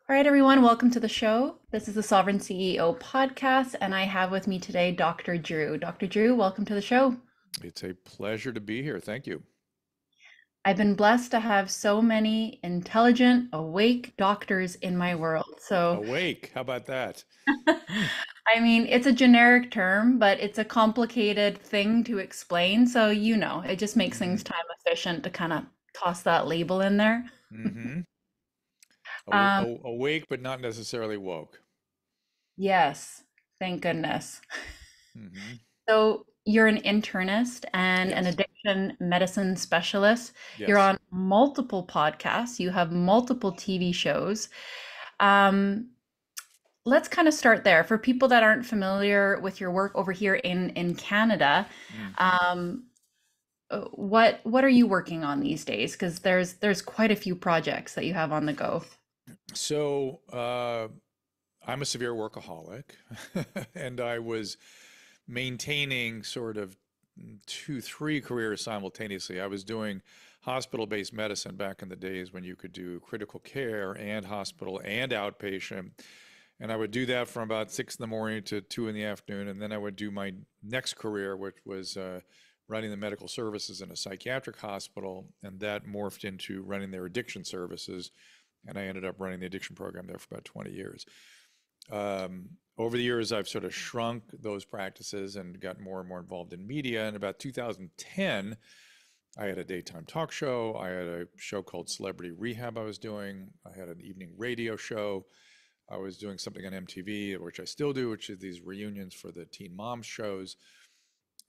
All right, everyone, welcome to the show. This is the Sovereign CEO podcast, and I have with me today Dr. Drew. Dr. Drew, welcome to the show. It's a pleasure to be here. Thank you. I've been blessed to have so many intelligent, awake doctors in my world. So, Awake. How about that? Hmm. I mean, it's a generic term, but it's a complicated thing to explain. So, it just makes things Mm-hmm. time efficient to kind of toss that label in there. Mm-hmm. Um, Awake, but not necessarily woke. yes, thank goodness. Mm-hmm. So you're an internist and an Yes. addiction medicine specialist. You're Yes. on multiple podcasts. You have multiple TV shows. Um, let's kind of start there. For people that aren't familiar with your work over here in Canada, Mm. um, what are you working on these days? Because there's quite a few projects that you have on the go. So I'm a severe workaholic, and I was maintaining sort of two, three careers simultaneously. I was doing hospital-based medicine back in the days when you could do critical care and hospital and outpatient. And I would do that from about 6 in the morning to 2 in the afternoon. And then I would do my next career, which was running the medical services in a psychiatric hospital. And that morphed into running their addiction services. And I ended up running the addiction program there for about 20 years. Over the years, I've sort of shrunk those practices and got more and more involved in media. In about 2010, I had a daytime talk show. I had a show called Celebrity Rehab I was doing. I had an evening radio show. I was doing something on MTV, which I still do, which is these reunions for the Teen Moms shows.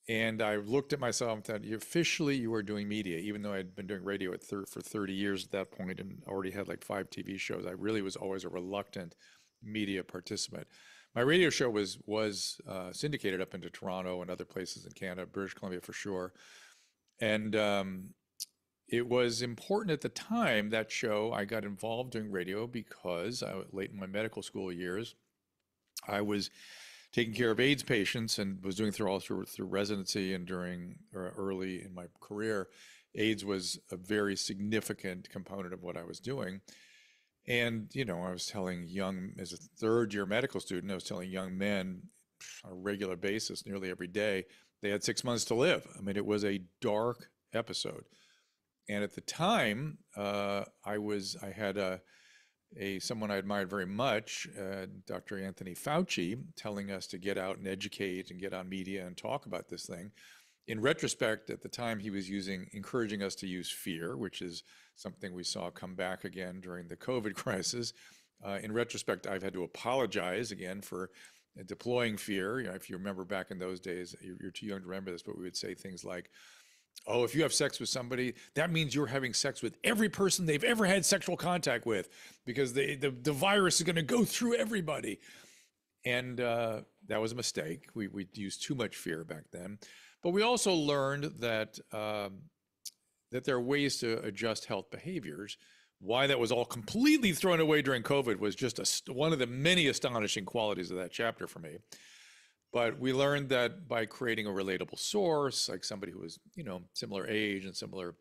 And I looked at myself and thought, officially, you are doing media, even though I'd been doing radio for 30 years at that point and already had like 5 TV shows. I really was always a reluctant media participant. My radio show was syndicated up into Toronto and other places in Canada, British Columbia for sure. And it was important at the time, that show. I got involved doing radio because late in my medical school years, I was taking care of AIDS patients and was doing through residency and during or early in my career. AIDS was a very significant component of what I was doing. And, I was telling as a third year medical student, I was telling young men on a regular basis, nearly every day, they had 6 months to live. I mean, it was a dark episode. And at the time, I had someone I admired very much, Dr. Anthony Fauci, telling us to get out and educate and get on media and talk about this thing. In retrospect, at the time, he was encouraging us to use fear, which is something we saw come back again during the COVID crisis. In retrospect, I've had to apologize again for deploying fear. If you remember back in those days, you're too young to remember this, but we would say things like, oh, if you have sex with somebody, that means you're having sex with every person they've ever had sexual contact with, because the virus is going to go through everybody. And that was a mistake. We used too much fear back then. But we also learned that there are ways to adjust health behaviors. Why that was all completely thrown away during COVID was just one of the many astonishing qualities of that chapter for me. But we learned that by creating a relatable source, like somebody who was, similar age and similar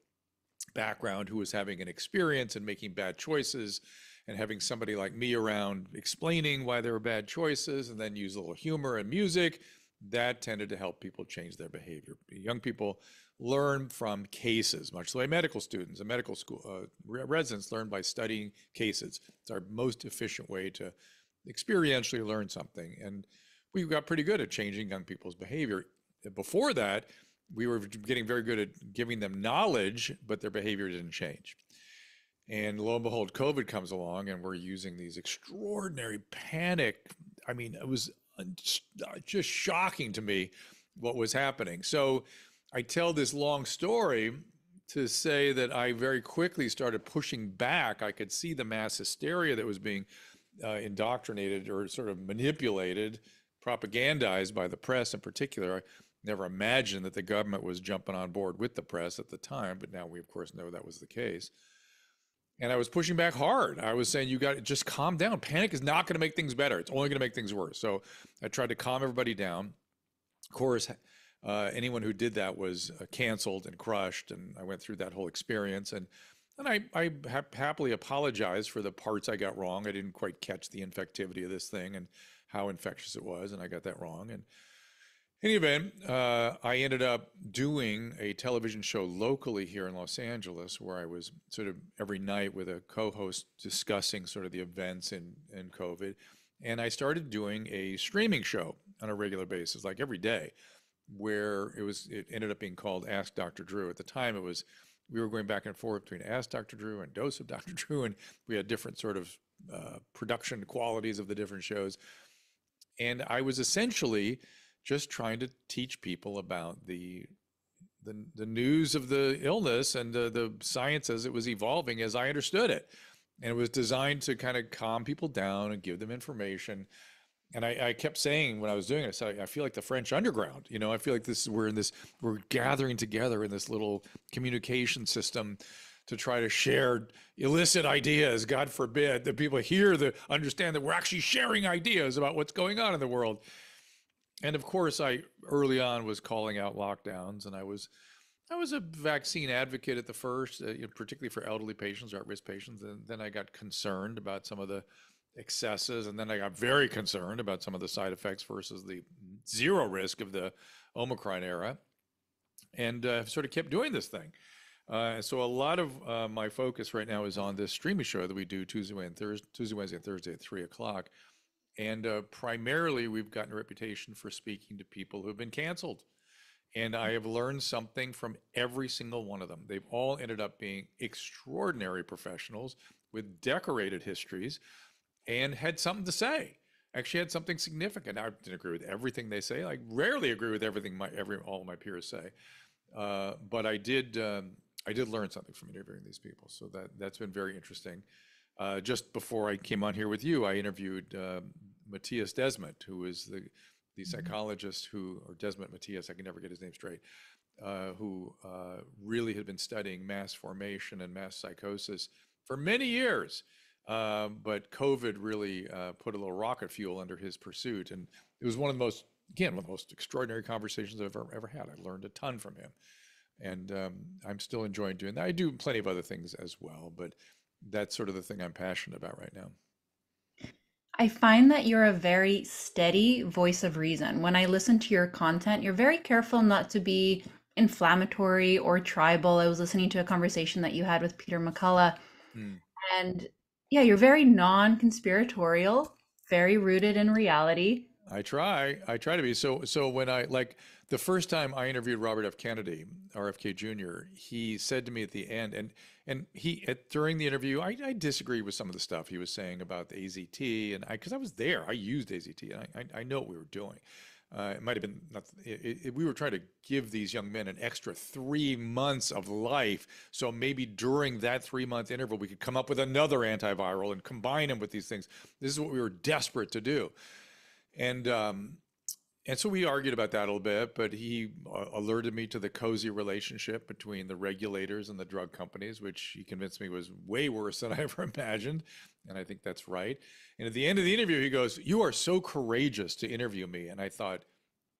background, who was having an experience and making bad choices, and having somebody like me around explaining why they were bad choices, and then use a little humor and music, that tended to help people change their behavior. Young people learn from cases, much like medical students and medical school residents learn by studying cases. It's our most efficient way to experientially learn something. And we got pretty good at changing young people's behavior. Before that, we were getting very good at giving them knowledge, but their behavior didn't change. And lo and behold, COVID comes along, and we're using these extraordinary panic. I mean, it was just shocking to me what was happening. So I tell this long story to say that I very quickly started pushing back. I could see the mass hysteria that was being indoctrinated or sort of manipulated, propagandized by the press in particular. I never imagined that the government was jumping on board with the press at the time, but now we, of course, know that was the case. And I was pushing back hard. I was saying, you got to just calm down. Panic is not going to make things better. It's only going to make things worse. So I tried to calm everybody down. Of course, anyone who did that was canceled and crushed. And I went through that whole experience. And And I happily apologized for the parts I got wrong. I didn't quite catch the infectivity of this thing and how infectious it was, and I got that wrong. And in any event, I ended up doing a television show locally here in Los Angeles where I was sort of every night with a co-host discussing sort of the events in COVID. And I started doing a streaming show on a regular basis, like every day, where it ended up being called Ask Dr. Drew. At the time, we were going back and forth between Ask Dr. Drew and Dose of Dr. Drew, and we had different sort of production qualities of the different shows. And I was essentially just trying to teach people about the news of the illness and the science as it was evolving as I understood it. And it was designed to kind of calm people down and give them information. And I kept saying when I was doing it, I said, I feel like the French underground. I feel like we're gathering together in this little communication system to try to share illicit ideas. God forbid that people understand that we're actually sharing ideas about what's going on in the world. And of course, I early on was calling out lockdowns, and I was a vaccine advocate at the first, particularly for elderly patients or at-risk patients. And then I got concerned about some of the excesses, and then I got very concerned about some of the side effects versus the zero risk of the Omicron era, and sort of kept doing this thing. So a lot of my focus right now is on this streaming show that we do Tuesday, Wednesday, and Thursday at 3 o'clock. And primarily, we've gotten a reputation for speaking to people who have been canceled. And I have learned something from every single one of them. They've all ended up being extraordinary professionals with decorated histories and had something to say. Actually had something significant. I didn't agree with everything they say. I rarely agree with everything all of my peers say. But I did learn something from interviewing these people. So that's been very interesting. Just before I came on here with you, I interviewed Matthias Desmet, who is the psychologist or Desmet Matthias, I can never get his name straight, who really had been studying mass formation and mass psychosis for many years. But COVID really put a little rocket fuel under his pursuit. And it was one of the most extraordinary conversations I've ever had. I learned a ton from him. And I'm still enjoying doing that. I do plenty of other things as well, but that's sort of the thing I'm passionate about right now. I find that you're a very steady voice of reason. When I listen to your content, you're very careful not to be inflammatory or tribal. I was listening to a conversation that you had with Peter McCullough, Hmm. and yeah, you're very non-conspiratorial, very rooted in reality. I try to be. So when the first time I interviewed Robert F. Kennedy, RFK Jr., he said to me at the end, and during the interview, I disagreed with some of the stuff he was saying about the AZT, and because I was there, I used AZT, and I know what we were doing. It might have been not, we were trying to give these young men an extra 3 months of life. So maybe during that 3-month interval, we could come up with another antiviral and combine them with these things. This is what we were desperate to do. And so we argued about that a little bit, but he alerted me to the cozy relationship between the regulators and the drug companies, which he convinced me was way worse than I ever imagined. And I think that's right. And at the end of the interview, he goes, "You are so courageous to interview me." And I thought,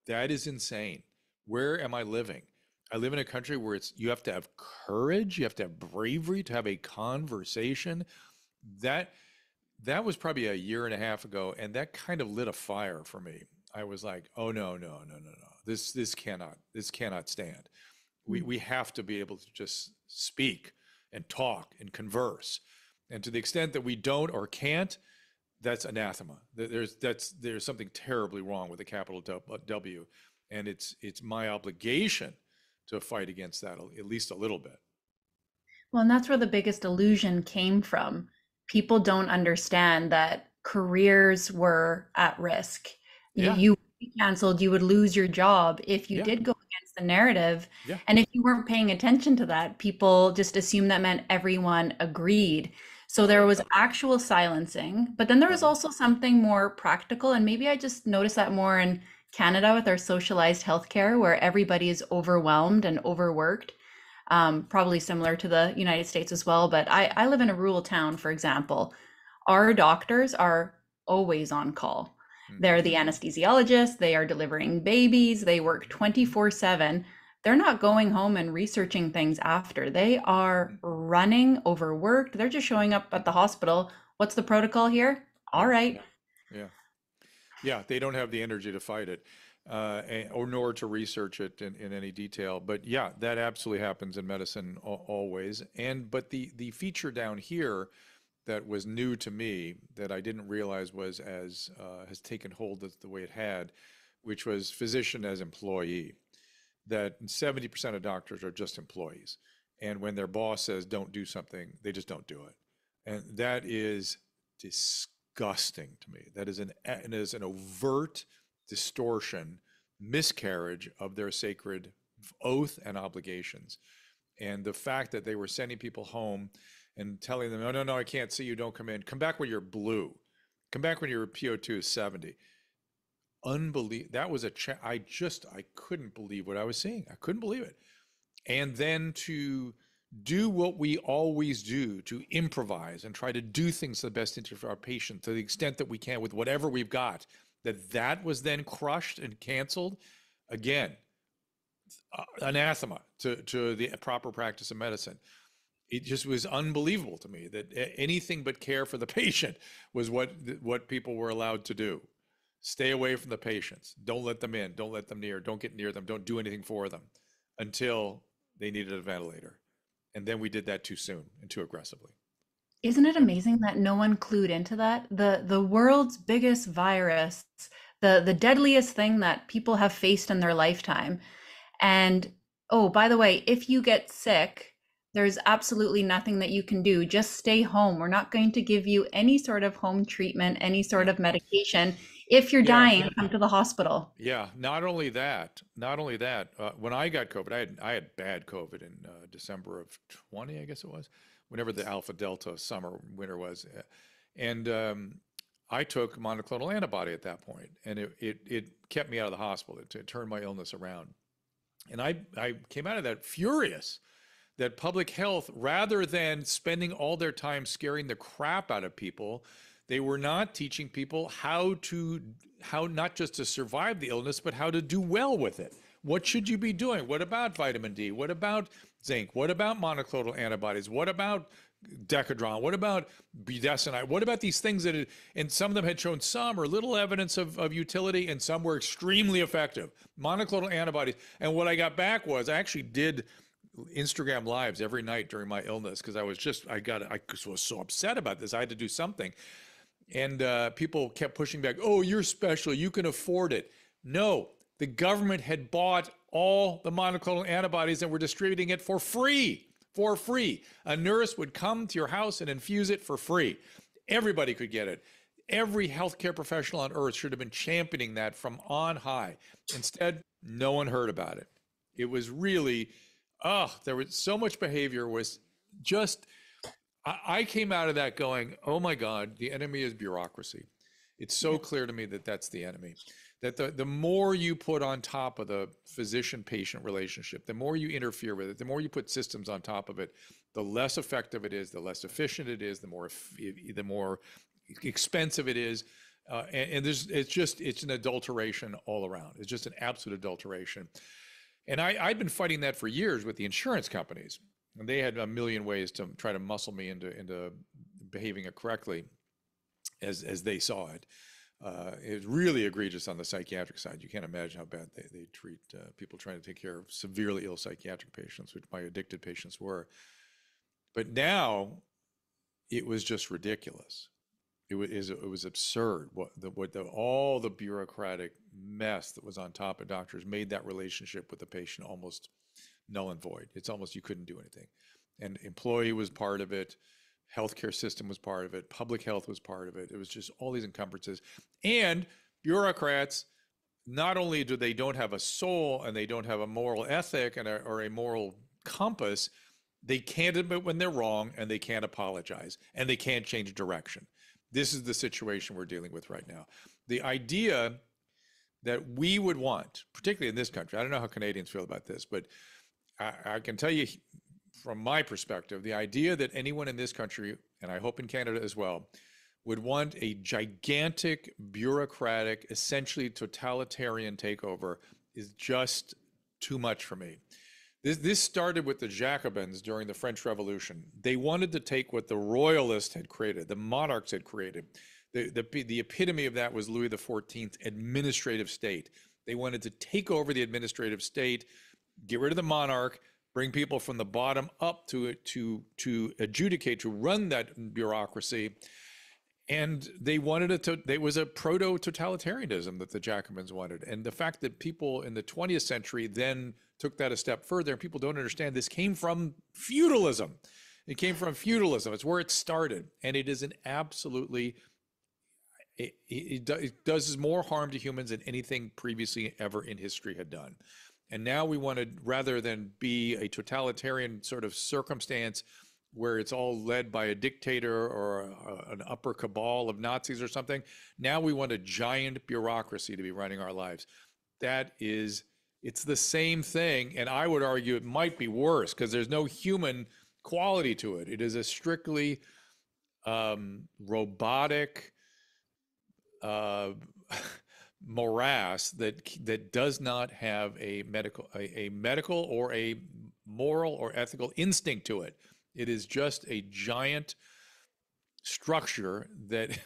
that is insane. Where am I living? I live in a country where you have to have courage, you have to have bravery to have a conversation. That was probably a year and a half ago, and that kind of lit a fire for me. I was like, oh no, no, no, no, no. This cannot stand. We have to be able to just speak and talk and converse. And to the extent that we don't or can't, that's anathema. There's something terribly wrong with a capital W, and it's my obligation to fight against that at least a little bit. Well, and that's where the biggest illusion came from. People don't understand that careers were at risk. Yeah, You would be canceled, you would lose your job if you yeah, did go against the narrative. yeah. And if you weren't paying attention to that, people just assumed that meant everyone agreed. So there was actual silencing, but then there was Uh-huh. also something more practical. And maybe I just noticed that more in Canada with our socialized healthcare, where everybody is overwhelmed and overworked. Probably similar to the United States as well. But I live in a rural town, for example. Our doctors are always on call. Mhm. They're the anesthesiologists, they are delivering babies, they work 24/7. they're not going home and researching things after. They are Mhm. running overworked. They're just showing up at the hospital. What's the protocol here? All Yeah, right. yeah, yeah. They don't have the energy to fight it, or nor to research it in any detail. But yeah, that absolutely happens in medicine always. And but the feature down here that was new to me that I didn't realize was as has taken hold as the way it had, which was physician as employee. That 70% of doctors are just employees. And when their boss says don't do something, they just don't do it. And that is disgusting to me. That is an overt distortion, miscarriage of their sacred oath and obligations. And the fact that they were sending people home and telling them, no, no, no, I can't see you, don't come in. Come back when you're blue. Come back when your PO2 is 70. Unbelievable. That was I couldn't believe what I was seeing. I couldn't believe it. And then to do what we always do, to improvise and try to do things to the best interest of our patient to the extent that we can with whatever we've got, that was then crushed and canceled. Again, anathema to the proper practice of medicine. It just was unbelievable to me that anything but care for the patient was what people were allowed to do. Stay away from the patients. Don't let them in. Don't let them near. Don't get near them. Don't do anything for them until they needed a ventilator. And then we did that too soon and too aggressively. Isn't it Yep. amazing that no one clued into that? The world's biggest virus, the deadliest thing that people have faced in their lifetime. And oh, by the way, if you get sick, there's absolutely nothing that you can do. Just stay home. We're not going to give you any sort of home treatment, any sort Yeah. of medication. If you're Yeah. dying, come to the hospital. Yeah. Not only that, when I got COVID, I had bad COVID in December of 20, I guess it was, whenever the Alpha Delta summer winter was. And I took monoclonal antibody at that point, and it kept me out of the hospital. It turned my illness around. And I came out of that furious that public health, rather than spending all their time scaring the crap out of people, they were not teaching people how not just to survive the illness, but how to do well with it. What should you be doing? What about vitamin D? What about zinc? What about monoclonal antibodies? What about decadron? What about budesonide? What about these things and some of them had shown some or little evidence of utility, and some were extremely effective. Monoclonal antibodies. And what I got back was I actually did Instagram lives every night during my illness because I was so upset about this. I had to do something. And people kept pushing back. Oh, you're special. You can afford it. No, the government had bought all the monoclonal antibodies and were distributing it for free. For free. A nurse would come to your house and infuse it for free. Everybody could get it. Every healthcare professional on earth should have been championing that from on high. Instead, no one heard about it. It was really, there was so much behavior was just I came out of that going, oh my God, the enemy is bureaucracy. It's so clear to me that that's the enemy. That the more you put on top of the physician patient relationship, the more you interfere with it, the more you put systems on top of it, the less effective it is, the less efficient it is, the more expensive it is. And it's an adulteration all around. It's just an absolute adulteration. And I'd been fighting that for years with the insurance companies. And they had a million ways to try to muscle me into behaving it correctly as they saw it. It was really egregious on the psychiatric side. You can't imagine how bad they treat people trying to take care of severely ill psychiatric patients, which my addicted patients were. But now it was just ridiculous. It was absurd. All the bureaucratic mess that was on top of doctors made that relationship with the patient almost null and void. It's almost you couldn't do anything. And employee was part of it, healthcare system was part of it, public health was part of it. It was just all these encumbrances. And bureaucrats, not only do they don't have a soul and they don't have a moral ethic or a moral compass, they can't admit when they're wrong and they can't apologize and they can't change direction. This is the situation we're dealing with right now. The idea that we would want, particularly in this country, I don't know how Canadians feel about this, but I can tell you from my perspective, the idea that anyone in this country, and I hope in Canada as well, would want a gigantic, bureaucratic, essentially totalitarian takeover is just too much for me. This started with the Jacobins during the French Revolution. They wanted to take what the royalists had created, the monarchs had created. The epitome of that was Louis XIV administrative state. They wanted to take over the administrative state, get rid of the monarch, bring people from the bottom up to adjudicate, to run that bureaucracy. And they wanted it to, it was a proto-totalitarianism that the Jacobins wanted. And the fact that people in the 20th century then took that a step further, and people don't understand, this came from feudalism. It came from feudalism. It's where it started. And it is an absolutely, it does more harm to humans than anything previously ever in history had done. And now we want to, rather than be a totalitarian sort of circumstance where it's all led by a dictator or an upper cabal of Nazis or something, now we want a giant bureaucracy to be running our lives. That is, it's the same thing. And I would argue it might be worse because there's no human quality to it. It is a strictly robotic morass that does not have a medical or a moral or ethical instinct to it. It is just a giant structure that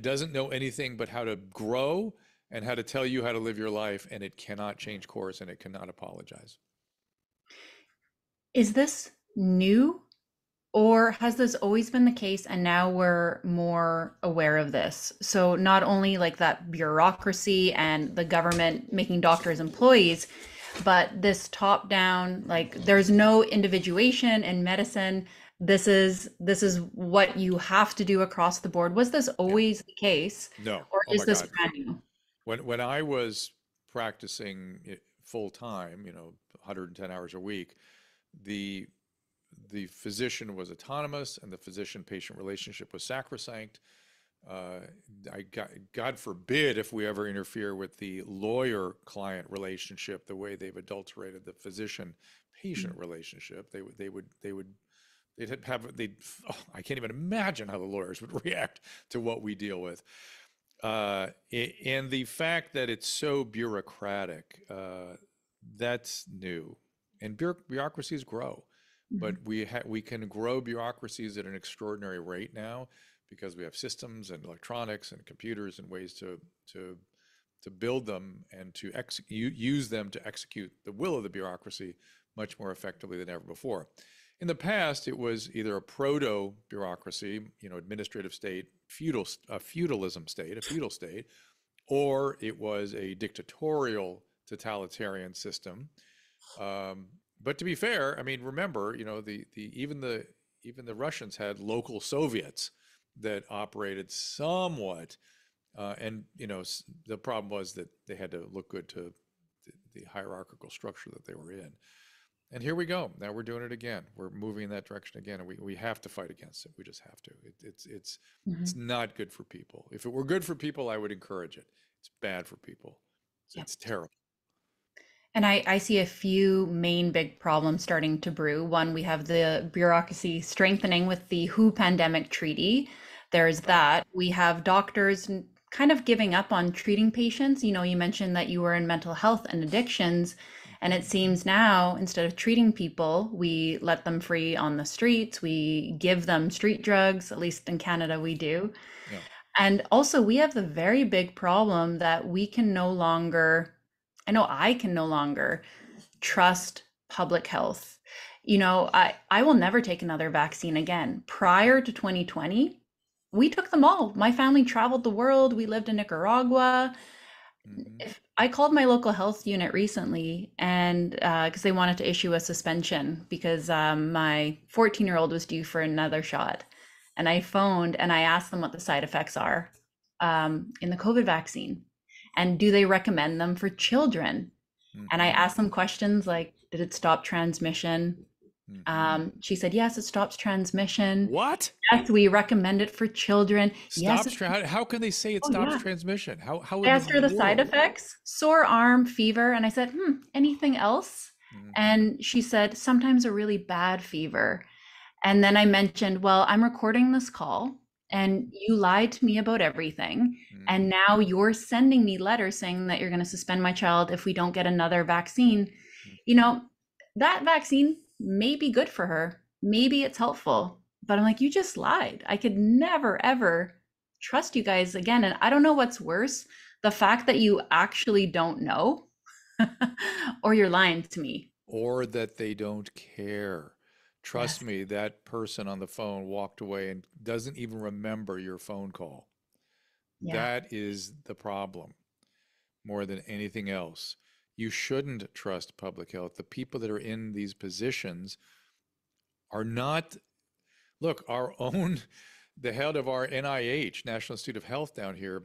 doesn't know anything but how to grow and how to tell you how to live your life, and it cannot change course and it cannot apologize. Is this new, or has this always been the case and now we're more aware of this? So not only like that bureaucracy and the government making doctors employees, but this top down, like there's no individuation in medicine. This is what you have to do across the board. Was this Yeah. always the case, No. or Oh is my this God. brand new? When I was practicing it full time, 110 hours a week, the physician was autonomous and the physician-patient relationship was sacrosanct. Uh, God forbid if we ever interfere with the lawyer-client relationship, the way they've adulterated the physician-patient relationship. I can't even imagine how the lawyers would react to what we deal with. And the fact that it's so bureaucratic, that's new. And bureaucracies grow, but Mhm. we can grow bureaucracies at an extraordinary rate now because we have systems and electronics and computers and ways to build them and to use them to execute the will of the bureaucracy much more effectively than ever before. In the past, it was either a proto-bureaucracy, administrative state, feudalism state, a feudal state, or it was a dictatorial totalitarian system. But to be fair, I mean, remember, even the Russians had local Soviets that operated somewhat, and the problem was that they had to look good to the hierarchical structure that they were in. And here we go. Now we're doing it again. We're moving in that direction again, and we have to fight against it. We just have to. It's Mhm. not good for people. If it were good for people, I would encourage it. It's bad for people. Yep. It's terrible. And I see a few main big problems starting to brew. One, we have the bureaucracy strengthening with the WHO pandemic treaty. There's Right. that. We have doctors kind of giving up on treating patients. You mentioned that you were in mental health and addictions. And it seems now, instead of treating people, we let them free on the streets. We give them street drugs, at least in Canada, we do. Yeah. And also, we have the very big problem that we can no longer, I know I can no longer trust public health. I will never take another vaccine again. Prior to 2020, we took them all. My family traveled the world. We lived in Nicaragua. Hmm. If I called my local health unit recently, and because they wanted to issue a suspension because my 14-year-old was due for another shot. And I phoned and I asked them what the side effects are in the COVID vaccine. And do they recommend them for children? And I Hmm. asked them questions like, did it stop transmission? Hmm. She said, yes, it stops transmission. What? Yes, we recommend it for children. Yes, How can they say it oh stops yeah. transmission? How I in the asked her the side world? effects, sore arm, fever, and I said, anything else? Hmm. And she said, sometimes a really bad fever. And then I mentioned, well, I'm recording this call and you lied to me about everything. And Hmm. now you're sending me letters saying that you're going to suspend my child if we don't get another vaccine. you know, that vaccine may be good for her. Maybe it's helpful. But I'm like, you just lied. I could never, ever trust you guys again. And I don't know what's worse, the fact that you actually don't know or you're lying to me. Or that they don't care. Trust Yes. me, that person on the phone walked away and doesn't even remember your phone call. Yeah. That is the problem more than anything else. You shouldn't trust public health. The people that are in these positions are not, look, our own, the head of our NIH, National Institute of Health down here,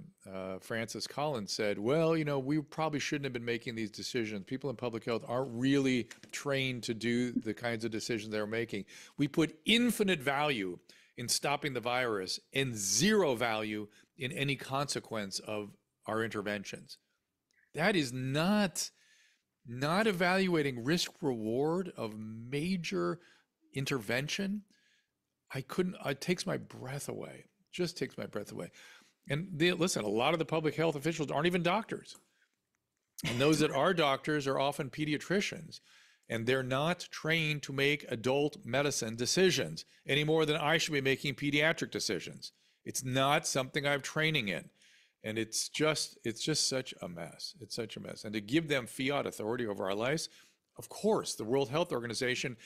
Francis Collins said, well, we probably shouldn't have been making these decisions. People in public health aren't really trained to do the kinds of decisions they're making. We put infinite value in stopping the virus and zero value in any consequence of our interventions. That is not evaluating risk reward of major intervention. I couldn't, it takes my breath away, just takes my breath away. And listen, a lot of the public health officials aren't even doctors. And those that are doctors are often pediatricians. And they're not trained to make adult medicine decisions any more than I should be making pediatric decisions. It's not something I have training in. And it's just such a mess. It's such a mess. And to give them fiat authority over our lives, of course, the World Health Organization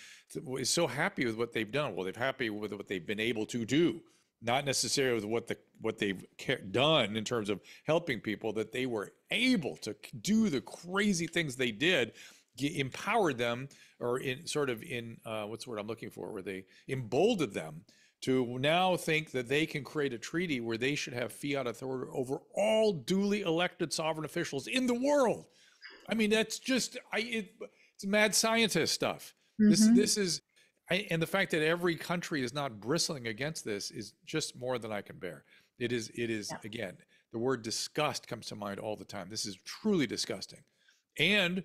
is so happy with what they've done. Well, they're happy with what they've been able to do, not necessarily with what they've done in terms of helping people. That they were able to do the crazy things they did, empowered them, or in sort of in what's the word I'm looking for, where they emboldened them to now think that they can create a treaty where they should have fiat authority over all duly elected sovereign officials in the world. I mean, that's just it's mad scientist stuff. This Hmm. this is and the fact that every country is not bristling against this is just more than I can bear. It is Yeah. again, the word disgust comes to mind all the time. This is truly disgusting. And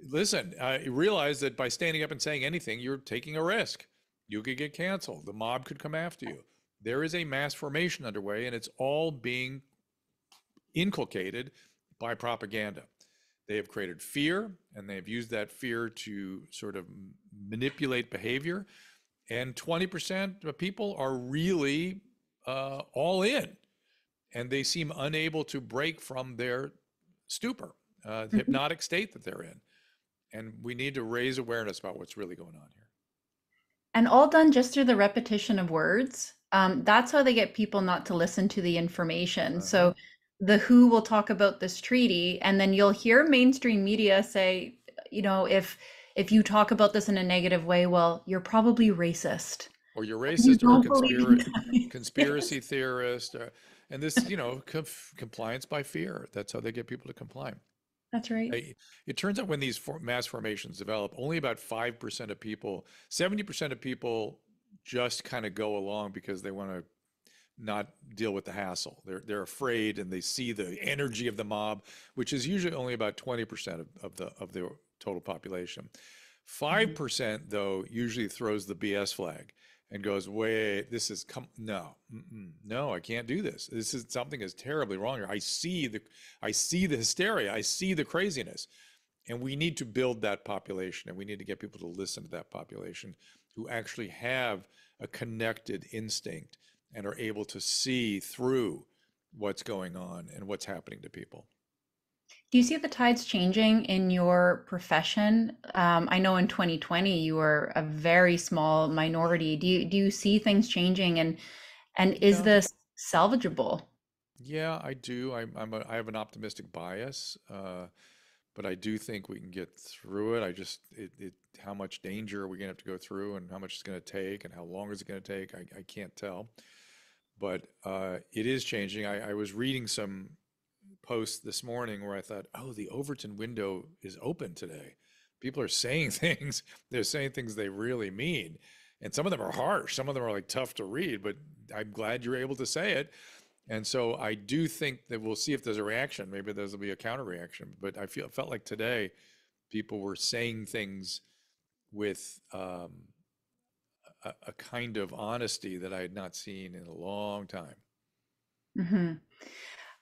listen, realize that by standing up and saying anything, you're taking a risk. You could get canceled. The mob could come after you. There is a mass formation underway, and it's all being inculcated by propaganda. They have created fear, and they've used that fear to sort of manipulate behavior. And 20% of people are really all in, and they seem unable to break from their stupor, Hmm. hypnotic state that they're in. And we need to raise awareness about what's really going on here. And all done just through the repetition of words. That's how they get people not to listen to the information. Uh-huh. So the WHO will talk about this treaty, and then you'll hear mainstream media say, if you talk about this in a negative way, well, you're probably racist. Or you're You racist or a don't believe in science. conspiracy theorist. And this, compliance by fear. That's how they get people to comply. That's right. It turns out when these mass formations develop, only about 5% of people, 70% of people just kind of go along because they want to not deal with the hassle. They're afraid and they see the energy of the mob, which is usually only about 20% of the total population. Mhm. 5% though usually throws the BS flag and goes, wait, this is no, no, I can't do this. This is something is terribly wrong here. I see the hysteria. I see the craziness. And we need to build that population, and we need to get people to listen to that population who actually have a connected instinct and are able to see through what's going on and what's happening to people. Do you see the tides changing in your profession? I know in 2020 you were a very small minority. Do you see things changing, and is Yeah, this salvageable? yeah, I do. I have an optimistic bias, but I do think we can get through it. How much danger are we gonna have to go through, and how much it's gonna take, and how long is it gonna take? I can't tell, but it is changing. I was reading some post this morning where I thought, oh, the Overton window is open today. People are saying things, they're saying things they really mean. And some of them are harsh, some of them are like tough to read, but I'm glad you're able to say it. And so I do think that we'll see if there's a reaction. Maybe there'll be a counter reaction. But felt like today people were saying things with a kind of honesty that I had not seen in a long time. Hmm.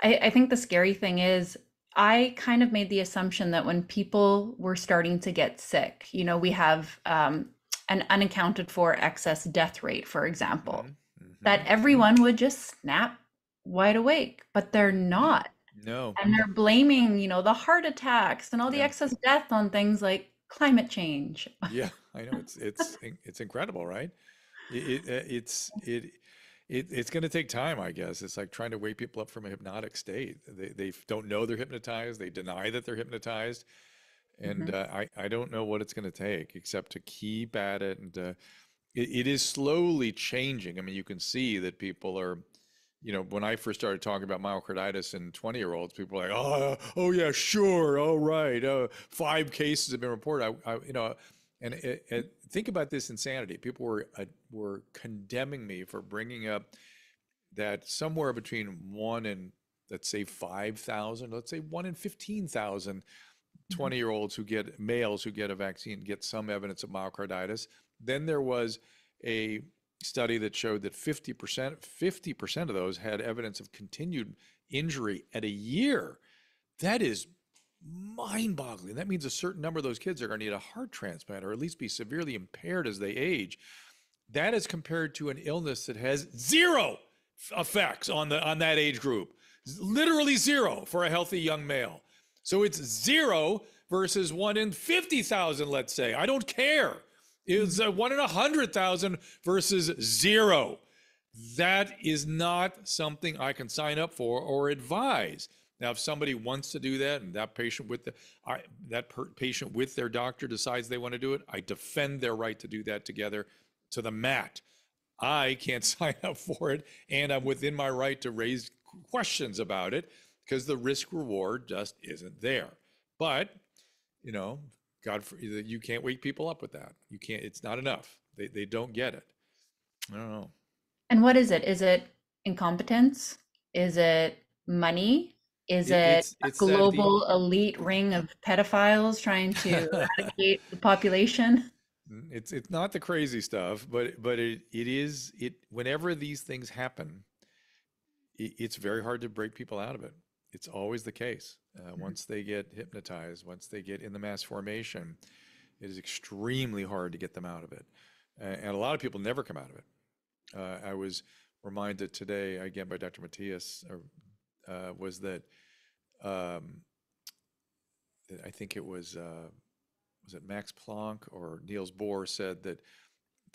I think the scary thing is I kind of made the assumption that when people were starting to get sick, we have an unaccounted for excess death rate, for example, Hmm. that Hmm. everyone would just snap wide awake, but they're Hmm. not. No. And they're blaming, the heart attacks and all the Yeah. excess death on things like climate change. Yeah. I know it's incredible, right? It's going to take time, I guess. It's like trying to wake people up from a hypnotic state. They don't know they're hypnotized. They deny that they're hypnotized, and Mhm. I don't know what it's going to take except to keep at it. And it is slowly changing. I mean, you can see that people are. When I first started talking about myocarditis in 20-year-olds, people were like, oh yeah, sure, all right, 5 cases have been reported. And think about this insanity. People were condemning me for bringing up that somewhere between one and, let's say, 5,000, let's say 1 in 15,000 Mhm. 20-year-olds males who get a vaccine get some evidence of myocarditis. Then there was a study that showed that 50% of those had evidence of continued injury at a year. That is mind-boggling. That means a certain number of those kids are going to need a heart transplant or at least be severely impaired as they age. That is compared to an illness that has zero effects on that age group. Literally zero for a healthy young male. So it's zero versus 1 in 50,000, let's say. I don't care. It's Mhm. 1 in 100,000 versus zero. That is not something I can sign up for or advise. Now, if somebody wants to do that, and patient with their doctor decides they want to do it, I defend their right to do that together to the mat. I can't sign up for it, and I'm within my right to raise questions about it because the risk reward just isn't there. But, you know, you can't wake people up with that. You can't, it's not enough. They don't get it. I don't know. And what is it? Is it incompetence? Is it money? Is It, it it's a it's that the global elite ring of pedophiles trying to eradicate the population? it's not the crazy stuff, but it is it whenever these things happen, it's very hard to break people out of it. It's always the case. Mhm. Once they get hypnotized, once they get in the mass formation, it is extremely hard to get them out of it. And a lot of people never come out of it. I was reminded today, again, by Dr. Matthias, was that um, I think it was it Max Planck or Niels Bohr said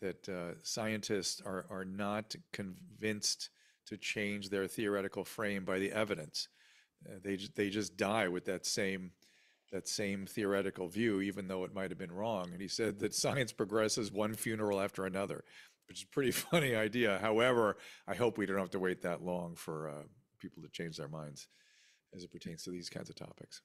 that scientists are not convinced to change their theoretical frame by the evidence. They just die with that same theoretical view, even though it might have been wrong. And he said that science progresses one funeral after another, which is a pretty funny idea. However, I hope we don't have to wait that long for people to change their minds as it pertains to these kinds of topics.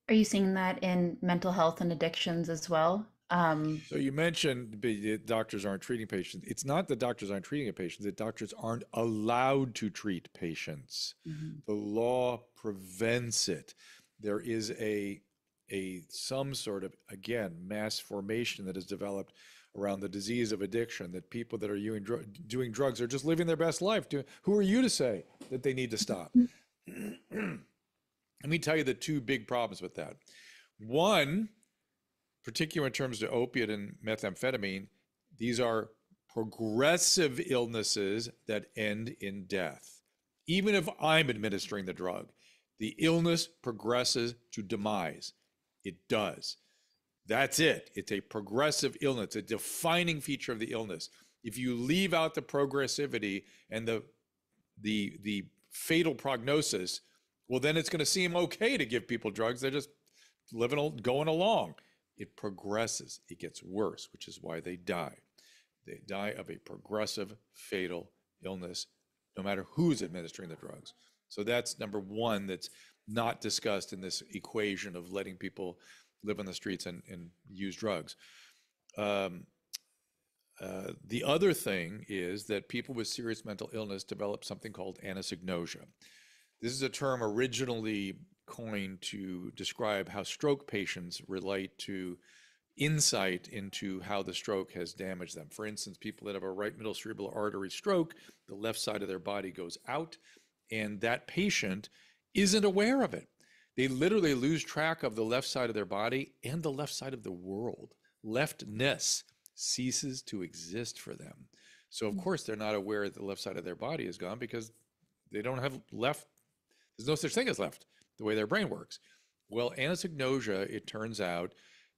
Are you seeing that in mental health and addictions as well? So you mentioned doctors aren't treating patients. It's not that doctors aren't treating a patient, that doctors aren't allowed to treat patients. Mhm. The law prevents it. There is a some sort of, again, mass formation that has developed around the disease of addiction, that people that are doing drugs are just living their best life. Who are you to say that they need to stop? Let me tell you the two big problems with that. One, particularly in terms of opiate and methamphetamine, these are progressive illnesses that end in death. Even if I'm administering the drug, the illness progresses to demise. It does. That's it. It's a progressive illness, it's a defining feature of the illness. If you leave out the progressivity and the fatal prognosis, well, then it's going to seem okay to give people drugs. They're just going along. It progresses, it gets worse, which is why they die. They die of a progressive fatal illness, no matter who's administering the drugs. So that's number one that's not discussed in this equation of letting people live on the streets and use drugs. Um, the other thing is that people with serious mental illness develop something called anosognosia. This is a term originally coined to describe how stroke patients relate to insight into how the stroke has damaged them. For instance, people that have a right middle cerebral artery stroke, the left side of their body goes out, and that patient isn't aware of it. They literally lose track of the left side of their body and the left side of the world. Leftness ceases to exist for them. So, of course, they're not aware that the left side of their body is gone because they don't have left. There's no such thing as left, the way their brain works. Well, anosognosia, it turns out,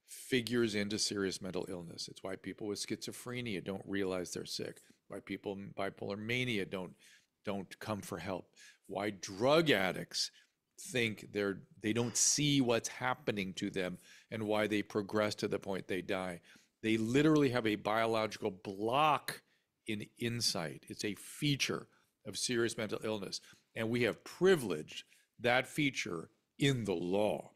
figures into serious mental illness. It's why people with schizophrenia don't realize they're sick. Why people in bipolar mania don't come for help. Why drug addicts think they don't see what's happening to them, and why they progress to the point they die. They literally have a biological block in insight. It's a feature of serious mental illness, and we have privileged that feature in the law.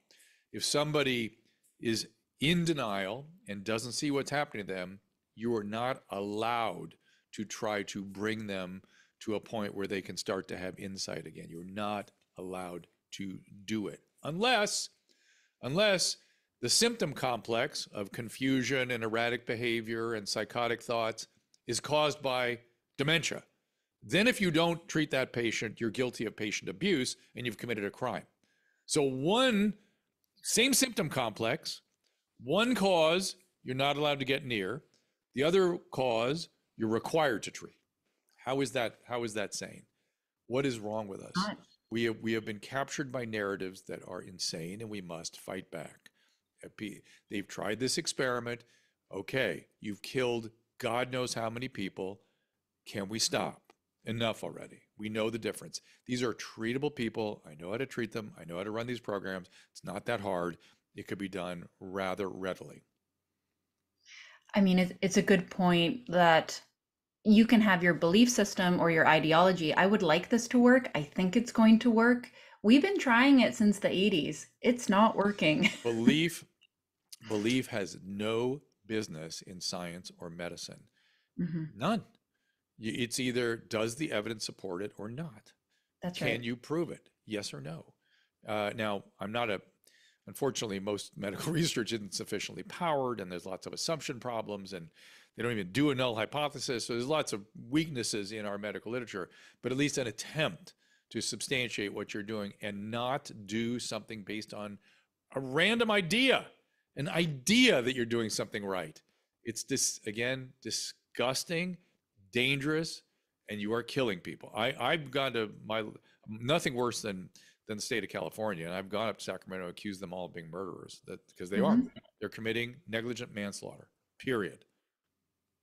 If somebody is in denial and doesn't see what's happening to them, you are not allowed to try to bring them to a point where they can start to have insight again. You're not allowed to do it unless the symptom complex of confusion and erratic behavior and psychotic thoughts is caused by dementia. Then if you don't treat that patient, you're guilty of patient abuse and you've committed a crime. So one same symptom complex, one cause you're not allowed to get near, the other cause you're required to treat. How is that sane? What is wrong with us? We have been captured by narratives that are insane, and we must fight back. They've tried this experiment. Okay, you've killed God knows how many people. Can we stop? Enough already. We know the difference. These are treatable people. I know how to treat them. I know how to run these programs. It's not that hard. It could be done rather readily. I mean, it's a good point that you can have your belief system or your ideology. I would like this to work. I think it's going to work. We've been trying it since the 80s. It's not working. Belief has no business in science or medicine. None. It's either does the evidence support it or not. That's right. Can you prove it? Yes or no? Now, unfortunately, most medical research isn't sufficiently powered, and there's lots of assumption problems, and they don't even do a null hypothesis. So there's lots of weaknesses in our medical literature, but at least an attempt to substantiate what you're doing and not do something based on a random idea, an idea that you're doing something right. It's again, disgusting, dangerous, and you are killing people. I've gone to nothing worse than the state of California, and I've gone up to Sacramento and accused them all of being murderers, because they are. They're committing negligent manslaughter, period.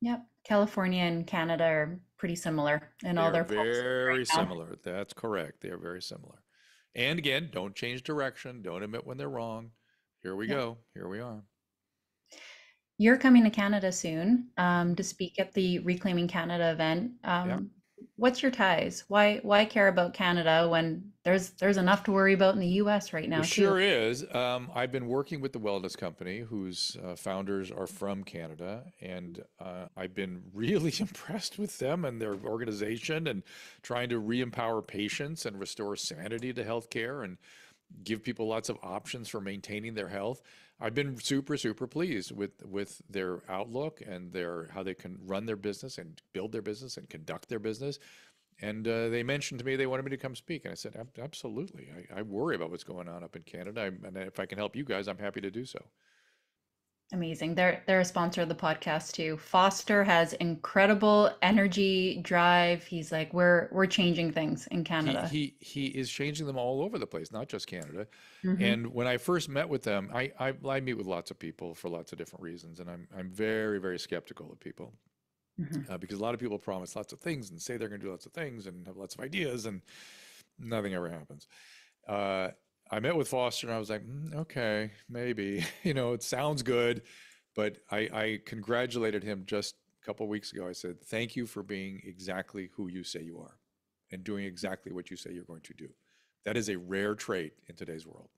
Yep. California and Canada are pretty similar in all their policies Very right now. similar. That's correct. They are very similar. And again, don't change direction. Don't admit when they're wrong. Here we go. Here we are. You're coming to Canada soon to speak at the Reclaiming Canada event. What's your ties? Why care about Canada when there's enough to worry about in the US right now, There too? sure is. I've been working with the Wellness Company, whose founders are from Canada, and I've been really impressed with them and their organization, and trying to re-empower patients and restore sanity to healthcare and give people lots of options for maintaining their health. I've been super, super pleased with their outlook and how they can run their business and build their business and conduct their business. And they mentioned to me they wanted me to come speak, and I said, absolutely. I worry about what's going on up in Canada, and if I can help you guys, I'm happy to do so. Amazing. They're a sponsor of the podcast too. Foster has incredible energy, drive. He's like, we're changing things in Canada. He is changing them all over the place, not just Canada. Mhm. And when I first met with them, I meet with lots of people for lots of different reasons, and I'm very, very skeptical of people. Because a lot of people promise lots of things and say they're going to do lots of things and have lots of ideas, and nothing ever happens. I met with Foster and I was like, okay, maybe, it sounds good. But I congratulated him just a couple of weeks ago. I said, thank you for being exactly who you say you are and doing exactly what you say you're going to do. That is a rare trait in today's world.